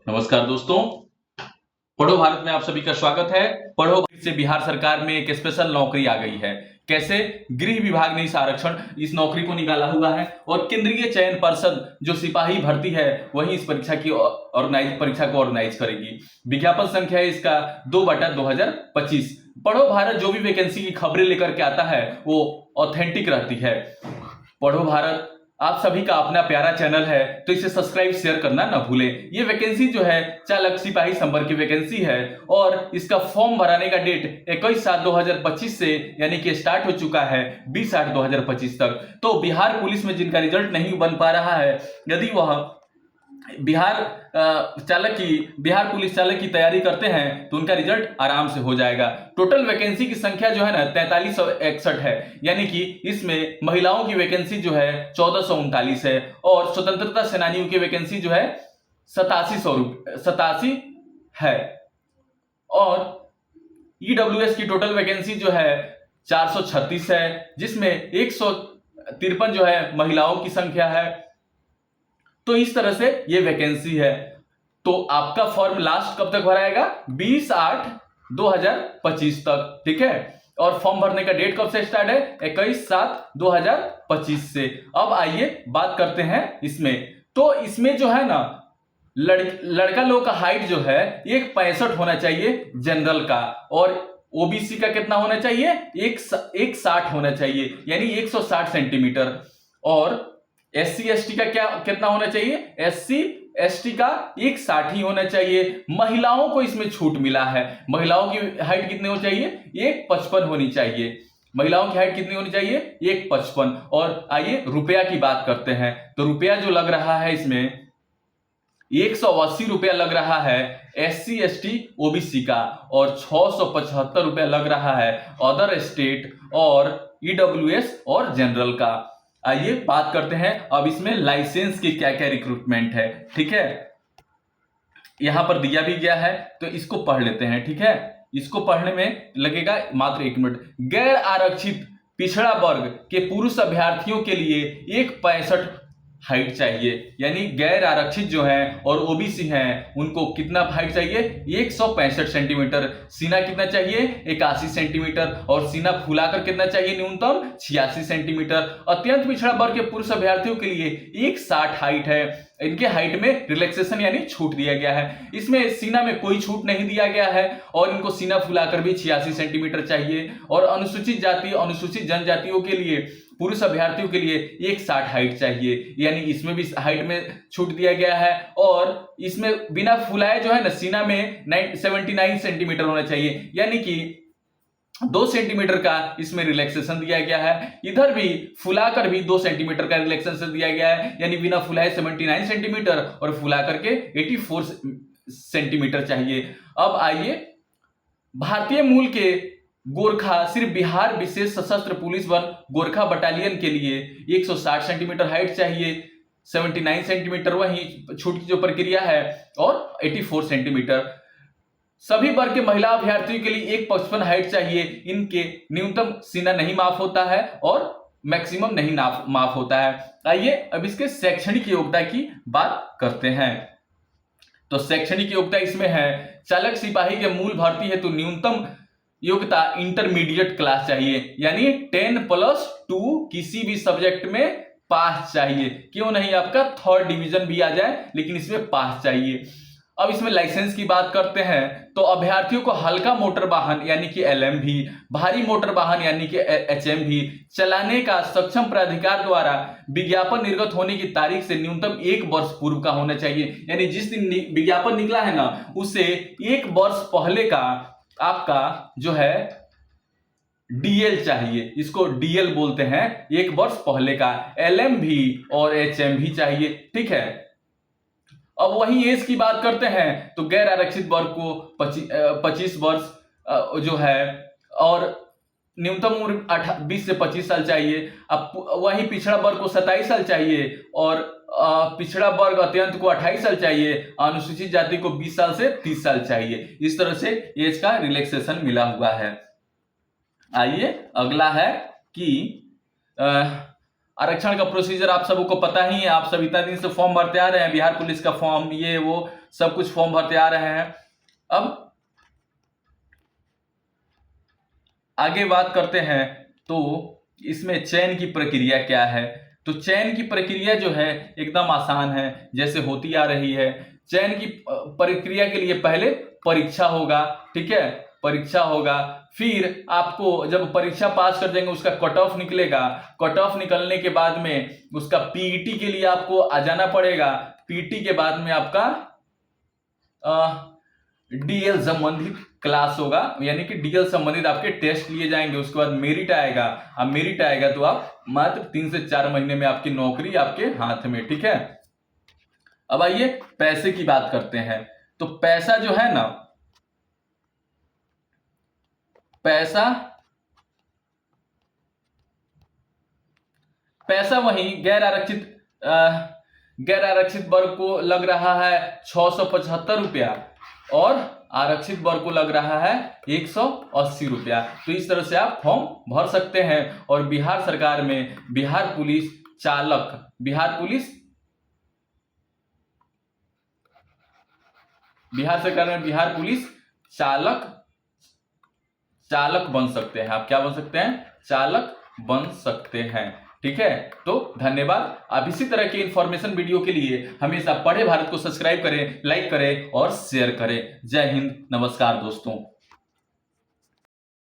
नमस्कार दोस्तों, पढ़ो भारत में आप सभी का स्वागत है। पढ़ो भारत से बिहार सरकार में एक स्पेशल नौकरी आ गई है। कैसे? गृह विभाग ने इस आरक्षण इस नौकरी को निकाला हुआ है और केंद्रीय चयन पर्षद जो सिपाही भर्ती है वही इस परीक्षा को ऑर्गेनाइज करेगी। विज्ञापन संख्या है इसका 2/2025। पढ़ो भारत जो भी वैकेंसी की खबरें लेकर के आता है वो ऑथेंटिक रहती है। पढ़ो भारत आप सभी का अपना प्यारा चैनल है, तो इसे सब्सक्राइब शेयर करना ना भूलें। ये वैकेंसी जो है चालक सिपाही संवर्ग की वैकेंसी है और इसका फॉर्म भराने का डेट 21/7/2025 से यानी कि स्टार्ट हो चुका है 20/8/2025 तक। तो बिहार पुलिस में जिनका रिजल्ट नहीं बन पा रहा है, यदि वह बिहार पुलिस चालक की तैयारी करते हैं तो उनका रिजल्ट आराम से हो जाएगा। टोटल वैकेंसी की संख्या जो है ना 4361 है, यानी कि इसमें महिलाओं की वैकेंसी जो है 1439 है और स्वतंत्रता सेनानियों की वैकेंसी जो है 87 है और ईडब्ल्यूएस की टोटल वैकेंसी जो है 436 है, जिसमें 153 जो है महिलाओं की संख्या है। तो इस तरह से ये वैकेंसी है। तो आपका फॉर्म लास्ट कब तक भराएगा? 20/8/2025 तक, ठीक है। और फॉर्म भरने का डेट कब से स्टार्ट है? 21/7/2025 से। अब आइए बात करते हैं इसमें। तो इसमें जो है ना लड़का लोग का हाइट जो है 165 होना चाहिए जनरल का, और ओबीसी का कितना होना चाहिए? 160 होना चाहिए, यानी 160 सेंटीमीटर। और SC ST का कितना होना चाहिए? SC ST का 160 ही होना चाहिए। महिलाओं को इसमें छूट मिला है। महिलाओं की हाइट कितनी होनी चाहिए? 155 होनी चाहिए। महिलाओं की हाइट कितनी होनी चाहिए? 155। और आइए रुपया की बात करते हैं। तो रुपया जो लग रहा है इसमें 180 रुपया लग रहा है SC ST OBC का, और 675 रुपया लग रहा है अदर स्टेट और EWS और जनरल का। आइए बात करते हैं अब इसमें लाइसेंस की क्या क्या रिक्रूटमेंट है, ठीक है। यहां पर दिया भी गया है तो इसको पढ़ लेते हैं, ठीक है। इसको पढ़ने में लगेगा मात्र 1 मिनट। गैर आरक्षित पिछड़ा वर्ग के पुरुष अभ्यर्थियों के लिए 165 हाइट चाहिए, यानी गैर आरक्षित जो है और ओबीसी हैं उनको कितना हाइट चाहिए? 165 सेंटीमीटर। सीना कितना चाहिए? 81 सेंटीमीटर। और सीना फुलाकर कितना चाहिए? न्यूनतम 86 सेंटीमीटर। अत्यंत पिछड़ा वर्ग के पुरुष अभ्यर्थियों के लिए 160 हाइट है। इनके हाइट में रिलैक्सेशन यानी छूट दिया गया है। इसमें सीना में कोई छूट नहीं दिया गया है और इनको सीना फुलाकर भी 86 सेंटीमीटर चाहिए। और अनुसूचित जाति अनुसूचित जनजातियों के लिए पुरुष अभ्यर्थियों के लिए 160 हाइट चाहिए, यानी इसमें भी हाइट में छूट दिया गया है। और इसमें बिना फुलाए जो है ना सीना में 79 सेंटीमीटर होना चाहिए, यानी कि 2 सेंटीमीटर का इसमें रिलैक्सेशन दिया गया है। इधर भी फुलाकर भी 2 सेंटीमीटर का रिलैक्सेशन दिया गया है, यानी बिना फुलाए 79 सेंटीमीटर और फुला करके 84 सेंटीमीटर चाहिए। अब आइए भारतीय मूल के गोरखा सिर्फ बिहार विशेष सशस्त्र पुलिस बल गोरखा बटालियन के लिए 160 सेंटीमीटर हाइट चाहिए, 79 सेंटीमीटर वही छूट की जो प्रक्रिया है, और 84 सेंटीमीटर। सभी वर्ग के महिला अभ्यर्थियों के लिए 155 हाइट चाहिए। इनके न्यूनतम सीना नहीं माफ होता है और मैक्सिमम नहीं माफ होता है। आइए अब इसके शैक्षणिक योग्यता की बात करते हैं। तो शैक्षणिक योग्यता इसमें है चालक सिपाही के मूल भर्ती हेतु न्यूनतम योग्यता इंटरमीडिएट क्लास चाहिए, यानी 10+2 किसी भी सब्जेक्ट में पास चाहिए। क्यों नहीं, आपका 3rd डिवीजन भी आ जाए लेकिन इसमें पास चाहिए। अब इसमें लाइसेंस की बात करते हैं तो अभ्यर्थियों को हल्का मोटर वाहन यानी कि LMV, भारी मोटर वाहन यानी कि HMV चलाने का सक्षम प्राधिकार द्वारा विज्ञापन निर्गत होने की तारीख से न्यूनतम 1 वर्ष पूर्व का होना चाहिए, यानी जिस दिन विज्ञापन निकला है ना उससे 1 वर्ष पहले का आपका जो है DL चाहिए। इसको DL बोलते हैं, 1 वर्ष पहले का। LMV और HMV चाहिए, ठीक है। अब वही एज की बात करते हैं तो गैर आरक्षित वर्ग को 25 वर्ष जो है, और न्यूनतम उम्र 20 से 25 साल चाहिए। अब वही पिछड़ा वर्ग को 27 साल चाहिए और पिछड़ा वर्ग अत्यंत को 28 साल चाहिए। अनुसूचित जाति को 20 साल से 30 साल चाहिए। इस तरह से एज का रिलैक्सेशन मिला हुआ है। आइए अगला है कि आरक्षण का प्रोसीजर आप सबको पता ही है। आप सब इतना दिन से फॉर्म भरते आ रहे हैं, बिहार पुलिस का फॉर्म ये वो, सब कुछ फॉर्म भरते आ रहे हैं। अब आगे बात करते हैं तो इसमें चयन की प्रक्रिया क्या है। तो चयन की प्रक्रिया जो है एकदम आसान है, जैसे होती आ रही है। चयन की प्रक्रिया के लिए पहले परीक्षा होगा, ठीक है, परीक्षा होगा। फिर आपको जब परीक्षा पास कर जाएंगे उसका कट ऑफ निकलेगा। कट ऑफ निकलने के बाद में उसका पीईटी के लिए आपको आ जाना पड़ेगा। पीईटी के बाद में आपका डीएल संबंधित क्लास होगा, यानी कि डीएल संबंधित आपके टेस्ट लिए जाएंगे। उसके बाद मेरिट आएगा। अब मेरिट आएगा तो आप मात्र 3 से 4 महीने में आपकी नौकरी आपके हाथ में, ठीक है। अब आइए पैसे की बात करते हैं। तो पैसा जो है ना, पैसा वही गैर आरक्षित वर्ग को लग रहा है 675 रुपया और आरक्षित वर्ग को लग रहा है 180 रुपया। तो इस तरह से आप फॉर्म भर सकते हैं। और बिहार सरकार में बिहार पुलिस चालक बन सकते हैं। आप क्या बन सकते हैं? चालक बन सकते हैं, ठीक है। तो धन्यवाद। आप इसी तरह की इंफॉर्मेशन वीडियो के लिए हमेशा पढ़े भारत को सब्सक्राइब करें, लाइक करें और शेयर करें। जय हिंद, नमस्कार दोस्तों।